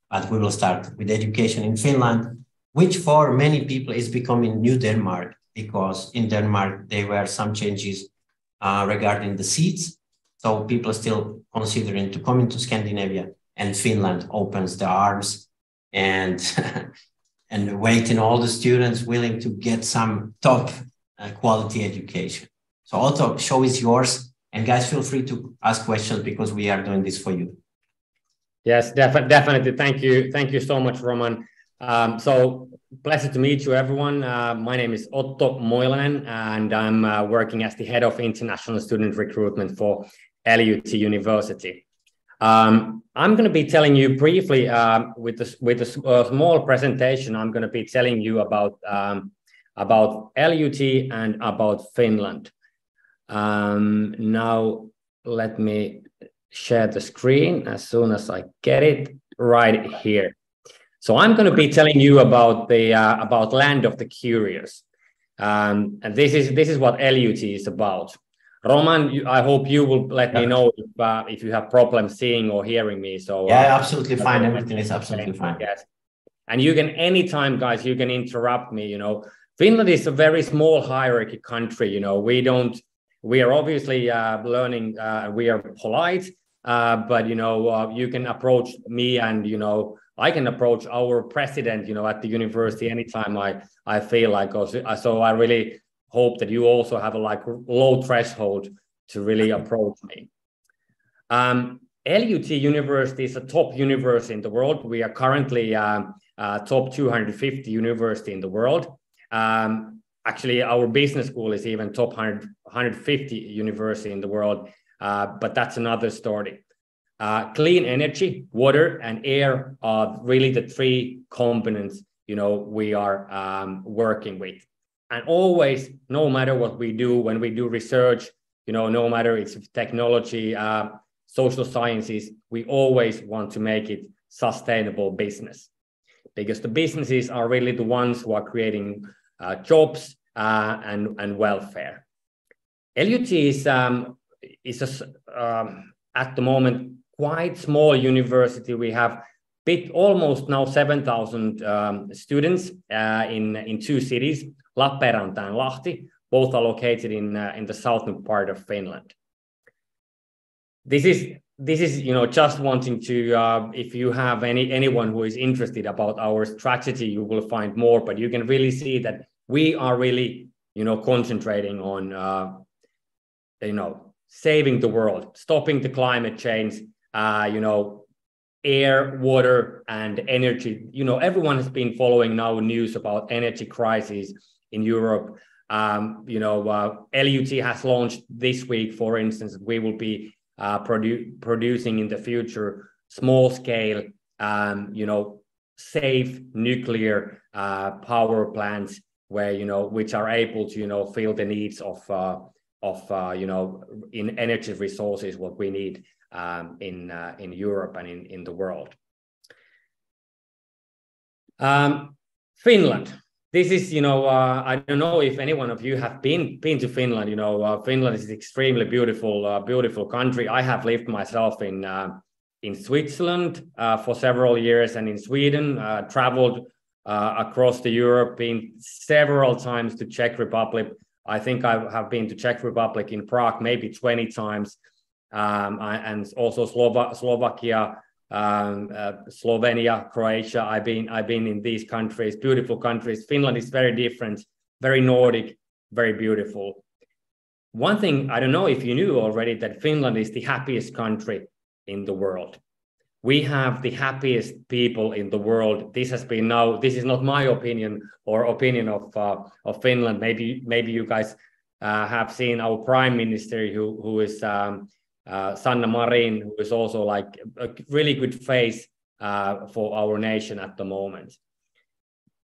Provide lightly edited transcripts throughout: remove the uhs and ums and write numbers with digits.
but we will start with education in Finland, which for many people is becoming New Denmark, because in Denmark, there were some changes regarding the seats. So people are still considering to come into Scandinavia, and Finland opens the arms and, and waiting all the students willing to get some top quality education. So Otto, show is yours. And guys, feel free to ask questions because we are doing this for you. Yes, definitely. Thank you. Thank you so much, Roman. So pleasure to meet you, everyone. My name is Otto Moilanen, and I'm working as the head of international student recruitment for LUT University. I'm going to be telling you briefly with a small presentation. I'm going to be telling you about LUT and about Finland. Now let me share the screen as soon as I get it right here. So I'm going to be telling you about the about Land of the Curious, and this is what LUT is about. Roman, I hope you will let me know if you have problems seeing or hearing me. So yeah, absolutely fine. Everything is absolutely fine. Yes, and you can anytime, guys. You can interrupt me. You know, Finland is a very small hierarchy country. You know, we are obviously learning. We are polite, but you know, you can approach me, and you know, I can approach our president. You know, at the university anytime I feel like. So I really hope that you also have a low threshold to really approach me. LUT University is a top university in the world. We are currently top 250 university in the world. Actually, our business school is even top 150 university in the world, but that's another story. Clean energy, water, and air are really the three components, you know, we are working with. And always, no matter what we do, when we do research, you know, no matter it's technology, social sciences, we always want to make it sustainable business, because the businesses are really the ones who are creating jobs and welfare. LUT is at the moment quite small university. We have almost now 7,000 students in two cities, Lappeenranta and Lahti. Both are located in the southern part of Finland. This is you know, just wanting to if you have anyone who is interested about our strategy, you will find more. But you can really see that we are really, you know, concentrating on you know, saving the world, stopping the climate change. You know, air, water, and energy. You know, everyone has been following now news about energy crisis in Europe. You know, LUT has launched this week, for instance, we will be producing in the future small scale, you know, safe nuclear power plants where, you know, which are able to, you know, fill the needs of you know, in energy resources, what we need in Europe and in the world. Finland. This is, you know, I don't know if any one of you have been to Finland. You know, Finland is an extremely beautiful country. I have lived myself in Switzerland for several years, and in Sweden, traveled across the Europe, been several times to Czech Republic. I think I have been to Czech Republic in Prague maybe 20 times, and also Slovakia, Slovenia, Croatia. I've been in these countries, beautiful countries. Finland is very different, very Nordic, very beautiful. One thing, I don't know if you knew already, that Finland is the happiest country in the world. We have the happiest people in the world. This has been now, this is not my opinion or opinion of Finland. Maybe you guys have seen our prime minister who is Sanna Marin, who is also like a really good face for our nation at the moment.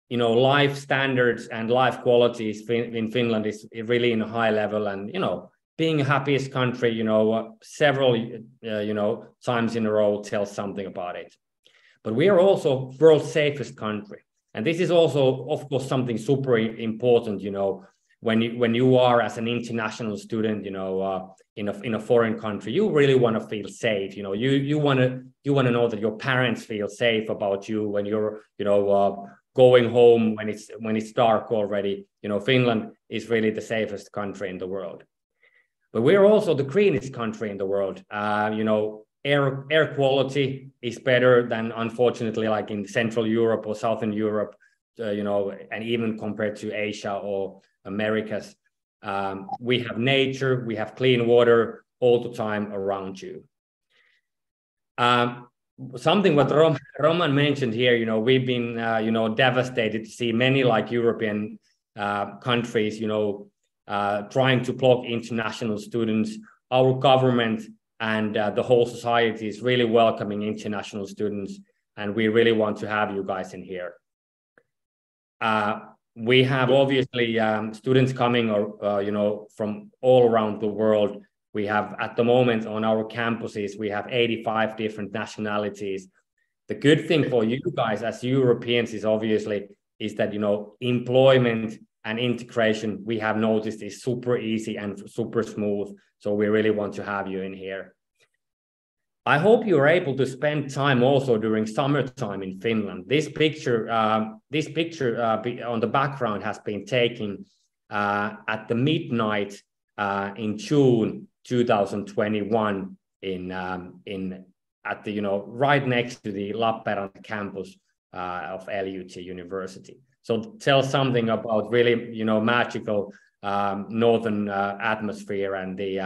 You know, life standards and life qualities in Finland is really in a high level, and, you know, being the happiest country, you know, several, you know, times in a row tells something about it. But we are also world's safest country. And this is also, of course, something super important, you know. when you are as an international student, in a foreign country, you really want to feel safe. You want to know that your parents feel safe about you when you're going home when it's dark already. Finland is really the safest country in the world. But we're also the greenest country in the world. Air quality is better than, unfortunately, like in Central Europe or Southern Europe, and even compared to Asia or Americas. We have nature, we have clean water all the time around you. Something what Roman mentioned here, we've been, devastated to see many like European countries, trying to block international students. Our government and the whole society is really welcoming international students, and we really want to have you guys in here. We have obviously students coming, from all around the world. We have at the moment on our campuses, we have 85 different nationalities. The good thing for you guys as Europeans is that, employment and integration, we have noticed, is super easy and super smooth. So we really want to have you in here. I hope you're able to spend time also during summertime in Finland. This picture on the background has been taken at the midnight in June 2021 at the right next to the Lappeenranta campus of LUT University. So tell something about really magical northern atmosphere and the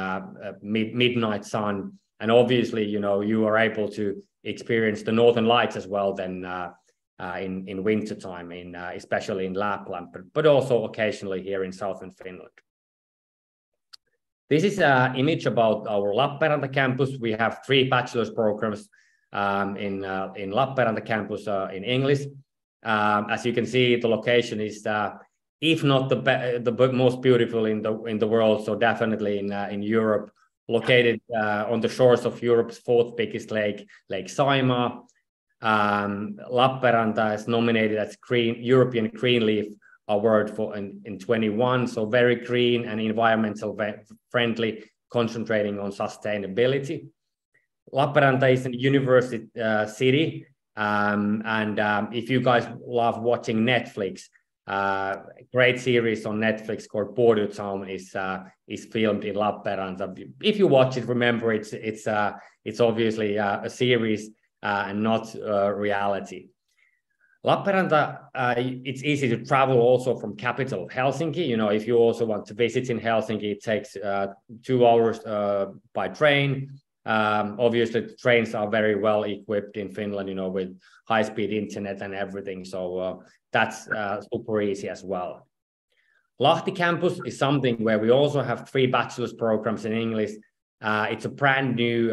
midnight sun. And obviously, you are able to experience the northern lights as well then in wintertime, especially in Lapland, but also occasionally here in southern Finland. This is an image about our Lappeenranta campus. We have 3 bachelor's programs in Lappeenranta campus in English. As you can see, the location is, if not the most beautiful in the world, so definitely in Europe. Located on the shores of Europe's 4th biggest lake, Lake Saimaa. Lappeenranta is nominated as European Green Leaf Award in 21, so very green and environmental friendly, concentrating on sustainability. Lappeenranta is a university city, and if you guys love watching Netflix, great series on Netflix called Border Town is filmed in Lappeenranta. If you watch it, remember it's obviously a series and not reality. Lappeenranta, it's easy to travel also from capital Helsinki. If you also want to visit in Helsinki, it takes 2 hours by train. Obviously, the trains are very well equipped in Finland, with high-speed internet and everything. So that's super easy as well. Lahti campus is something where we also have 3 bachelor's programs in English. It's a brand new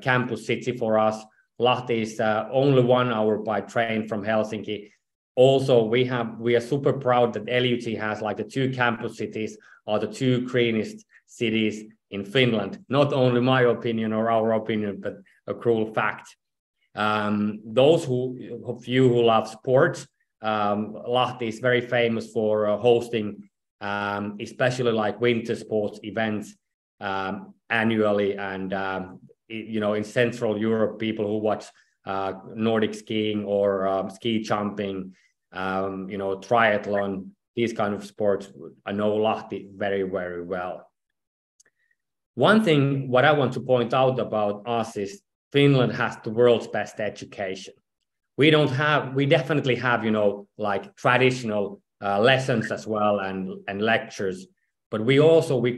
campus city for us. Lahti is only 1 hour by train from Helsinki. Also, we are super proud that LUT has like the 2 campus cities are the 2 greenest cities in Finland. Not only my opinion or our opinion, but a cruel fact. Those of you who love sports, Lahti is very famous for hosting, especially like winter sports events annually. And, in Central Europe, people who watch Nordic skiing or ski jumping, triathlon, these kind of sports, I know Lahti very, very well. One thing, what I want to point out about us is Finland has the world's best education. We definitely have, like traditional lessons as well and lectures, but we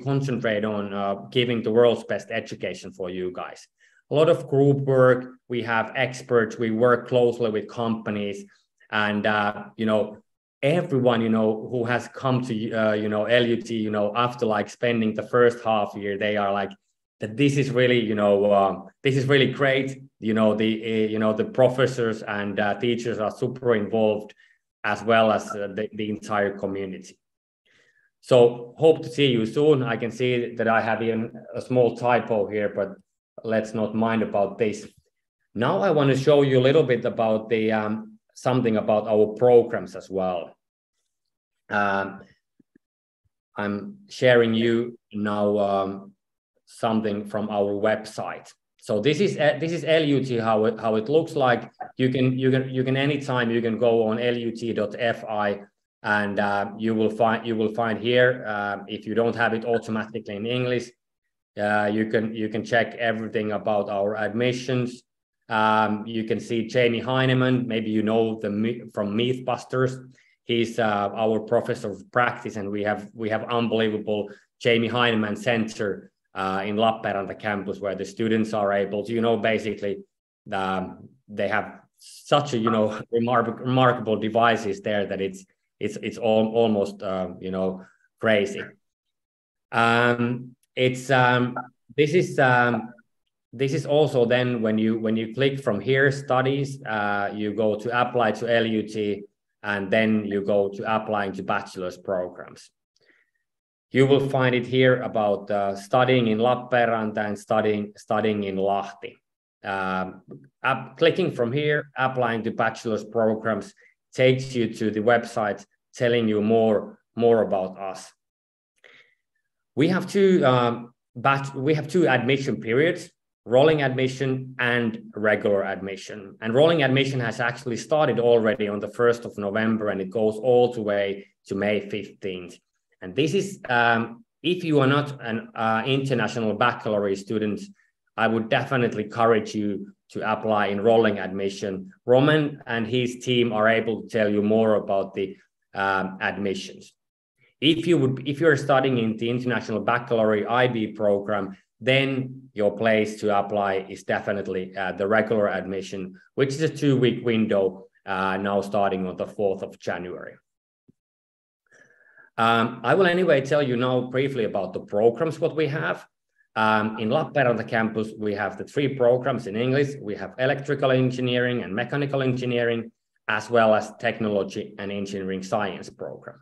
concentrate on giving the world's best education for you guys. A lot of group work, we have experts, we work closely with companies, and, everyone, who has come to, LUT, after like spending the first half year, they are like, that this is really, this is really great. The professors and teachers are super involved, as well as the entire community. So hope to see you soon. I can see that I have even a small typo here, but let's not mind about this. Now I want to show you a little bit about the something about our programs as well. I'm sharing you now something from our website. So this is LUT, how it looks like. You can anytime you can go on lut.fi, and you will find here, if you don't have it automatically in English, you can check everything about our admissions. You can see Jamie Heinemann, maybe you know from Mythbusters. He's our professor of practice, and we have unbelievable Jamie Heinemann Center in Lappeenranta campus, where the students are able to, basically, they have such a, remarkable devices there that it's almost, crazy. This is also then when you click from here, studies, you go to apply to LUT, and then you go to applying to bachelor's programs. You will find it here about studying in Lappeenranta and studying in Lahti. Clicking from here, applying to bachelor's programs, takes you to the website telling you more about us. We have two admission periods: rolling admission and regular admission. And rolling admission has actually started already on the 1st of November, and it goes all the way to May 15th. And this is, if you are not an international baccalaureate student, I would definitely encourage you to apply in rolling admission. Roman and his team are able to tell you more about the admissions. If you're studying in the international baccalaureate IB program, then your place to apply is definitely the regular admission, which is a 2-week window now starting on the 4th of January. I will anyway tell you now briefly about the programs what we have. In Lappeenranta campus, we have the 3 programs in English. We have electrical engineering and mechanical engineering, as well as technology and engineering science program.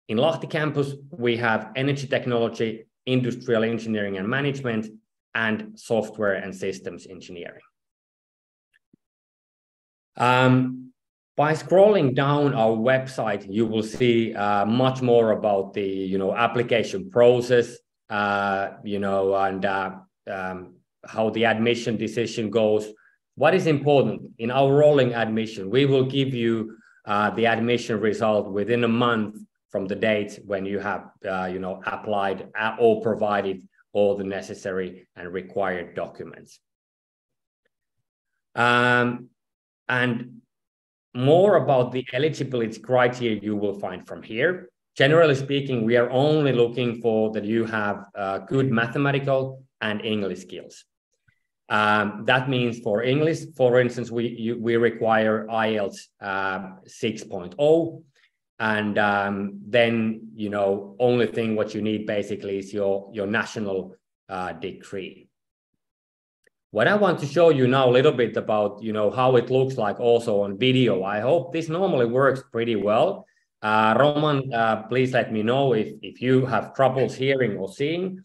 In Lahti campus, we have energy technology, industrial engineering and management, and software and systems engineering. By scrolling down our website, you will see much more about the application process, and how the admission decision goes. What is important in our rolling admission? We will give you the admission result within a month from the date when you have applied or provided all the necessary and required documents. And more about the eligibility criteria you will find from here. Generally speaking, we are only looking for that you have good mathematical and English skills. That means for English, for instance, we require IELTS 6.0. And then, only thing what you need basically is your national degree. What I want to show you now a little bit about, how it looks like also on video. I hope this normally works pretty well. Roman, please let me know if you have troubles hearing or seeing.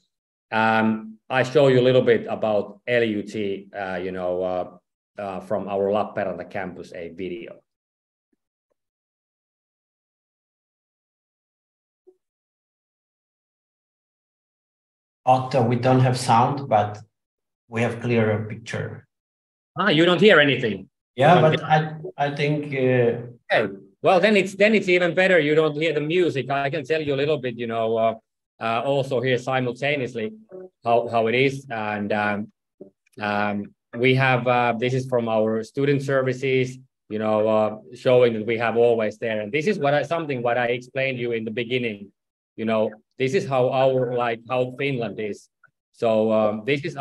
I show you a little bit about LUT, from our Lappeenranta campus, a video. Otto, we don't have sound, but we have clearer picture. You don't hear anything? Yeah, but I think... Okay. Well, then it's even better. You don't hear the music. I can tell you a little bit, also here simultaneously how it is. And we have, this is from our student services, showing that we have always there. And this is what I explained to you in the beginning. This is how how Finland is. So this is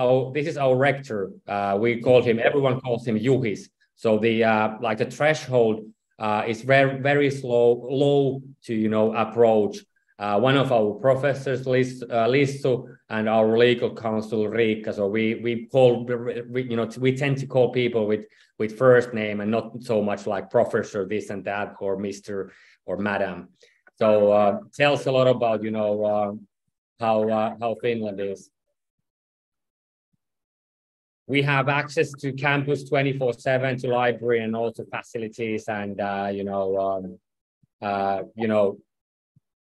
our rector. Everyone calls him Juhis. So the threshold is very low to approach. One of our professors, Lissu, and our legal counsel Riikka. So we tend to call people with first name and not so much like professor this and that or Mr. or Madam. So tells a lot about how Finland is. We have access to campus 24/7, to library and also facilities, and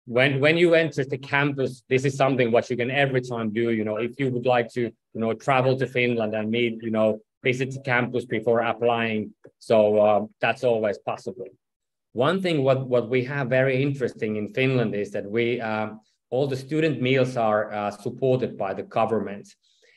when you enter the campus, this is something what you can every time do. If you would like to, travel to Finland and meet, visit the campus before applying. So that's always possible. One thing what we have very interesting in Finland is that we all the student meals are supported by the government.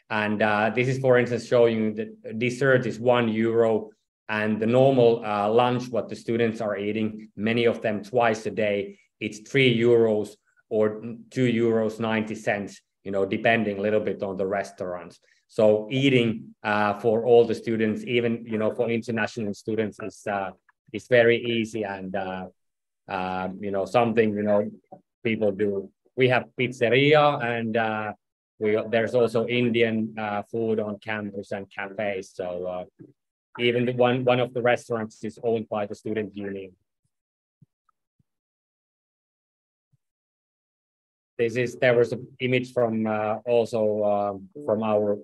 And this is, for instance, showing you that dessert is €1 and the normal lunch, what the students are eating, many of them twice a day, it's €3 or €2.90, depending a little bit on the restaurants. So eating for all the students, even, for international students is very easy and, something, people do. We have pizzeria and there's also Indian food on campus and cafes. So even one of the restaurants is owned by the student union. There was an image from also from our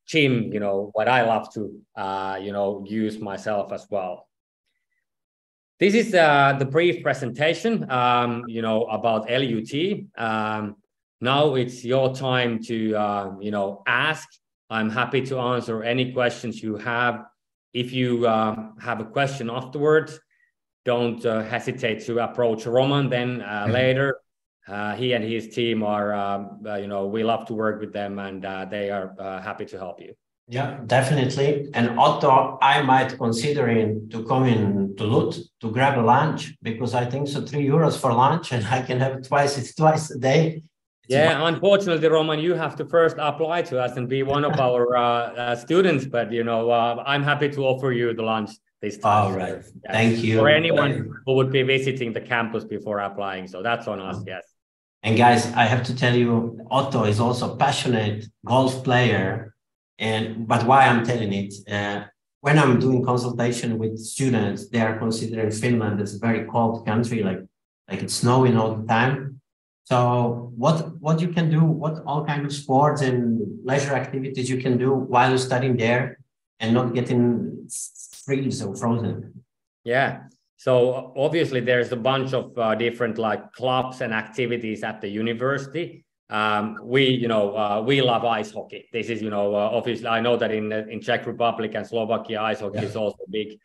gym, what I love to use myself as well. This is the brief presentation, about LUT. Now it's your time to, ask. I'm happy to answer any questions you have. If you have a question afterwards, don't hesitate to approach Roman then later. He and his team are, we love to work with them and they are happy to help you. Yeah, definitely. And Otto, I might considering to come in to LUT to grab a lunch because I think so €3 for lunch and I can have it twice a day. Yeah, unfortunately, Roman, you have to first apply to us and be one of our students. But, I'm happy to offer you the lunch this time. All right. Yeah. Thank you. For anyone who would be visiting the campus before applying. So that's on us, yes. And guys, I have to tell you, Otto is also a passionate golf player. But why I'm telling it, when I'm doing consultation with students, they are considering Finland as a very cold country, like it's snowing all the time. So what you can do, what all kinds of sports and leisure activities you can do while you're studying there and not getting freeze or frozen. Yeah. So obviously there's a bunch of different clubs and activities at the university. We love ice hockey. This is, obviously, I know that in Czech Republic and Slovakia, ice hockey is also big.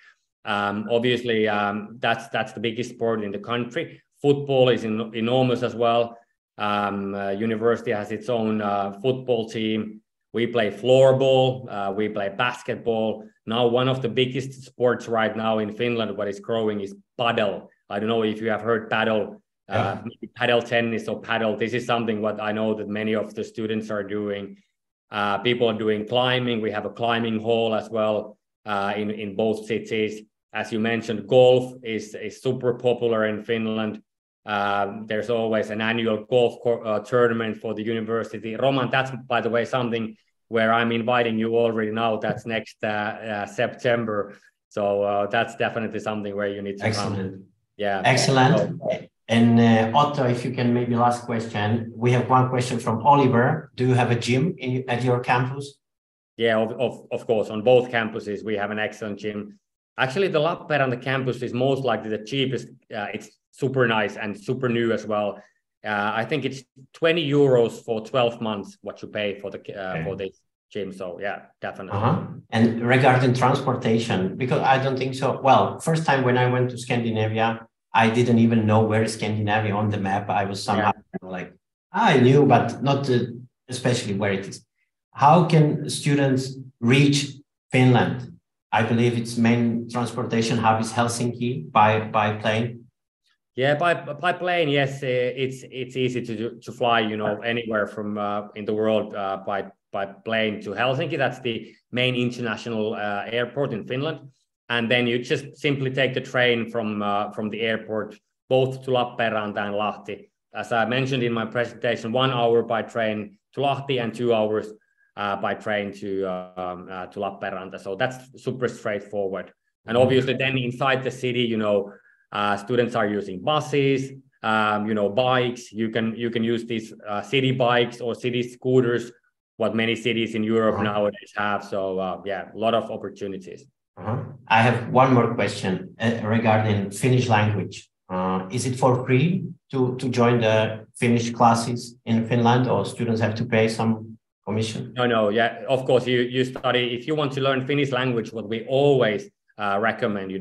Obviously, that's the biggest sport in the country. Football is enormous as well. University has its own football team. We play floorball. We play basketball. Now, one of the biggest sports right now in Finland, what is growing is paddle. I don't know if you have heard paddle. Paddle tennis or paddle. This is something what I know that many of the students are doing. People are doing climbing. We have a climbing hall as well in both cities. As you mentioned, golf is super popular in Finland. There's always an annual golf tournament for the university. Roman, that's, by the way, something where I'm inviting you already now. That's next September. So that's definitely something where you need to come. Yeah. Excellent. And Otto, if you can maybe last question. We have one question from Oliver. Do you have a gym at your campus? Yeah, of course. On both campuses, we have an excellent gym. Actually, the Lappeenranta campus is most likely the cheapest. It's super nice and super new as well. I think it's €20 for 12 months what you pay for for this gym. So yeah, definitely. And regarding transportation, because I don't think so. Well, first time when I went to Scandinavia, I didn't even know where is Scandinavia on the map. I was somehow I knew, but not especially where it is. How can students reach Finland? I believe its main transportation hub is Helsinki by plane. Yeah, by plane, yes, it's easy to fly, anywhere from in the world by plane to Helsinki. That's the main international airport in Finland. And then you just simply take the train from the airport, both to Lappeenranta and Lahti. As I mentioned in my presentation, 1 hour by train to Lahti and 2 hours by train to Lappeenranta. So that's super straightforward. And obviously then inside the city, students are using buses, bikes. You can use these city bikes or city scooters, what many cities in Europe nowadays have. So yeah, a lot of opportunities. I have one more question regarding Finnish language. Is it for free to join the Finnish classes in Finland, or students have to pay some commission? No, yeah, of course, you study, if you want to learn Finnish language, what we always recommend,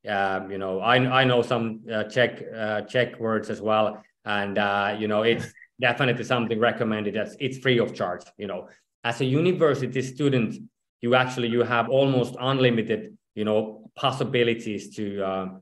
I know some Czech words as well, and it's definitely something recommended. It's free of charge. As a university student, you have almost unlimited possibilities to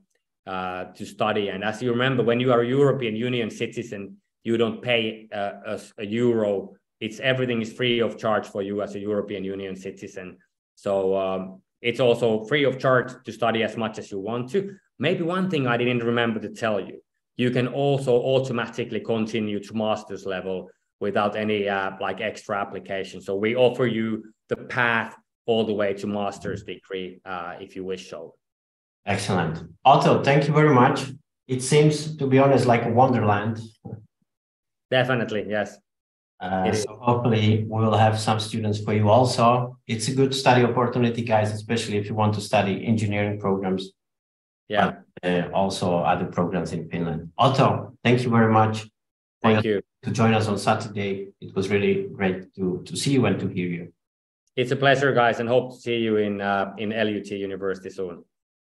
study. And as you remember, when you are a European Union citizen, you don't pay a euro. Everything is free of charge for you as a European Union citizen. So it's also free of charge to study as much as you want to. Maybe one thing I didn't remember to tell you, you can also automatically continue to master's level without any extra application. So we offer you the path all the way to master's degree if you wish so. Excellent. Otto, thank you very much. It seems, to be honest, like a wonderland. Definitely, yes. So hopefully we will have some students for you also. It's a good study opportunity, guys, especially if you want to study engineering programs. Yeah. But, also other programs in Finland. Otto, thank you very much. Thank you. To join us on Saturday. It was really great to see you and to hear you. It's a pleasure, guys, and hope to see you in LUT University soon.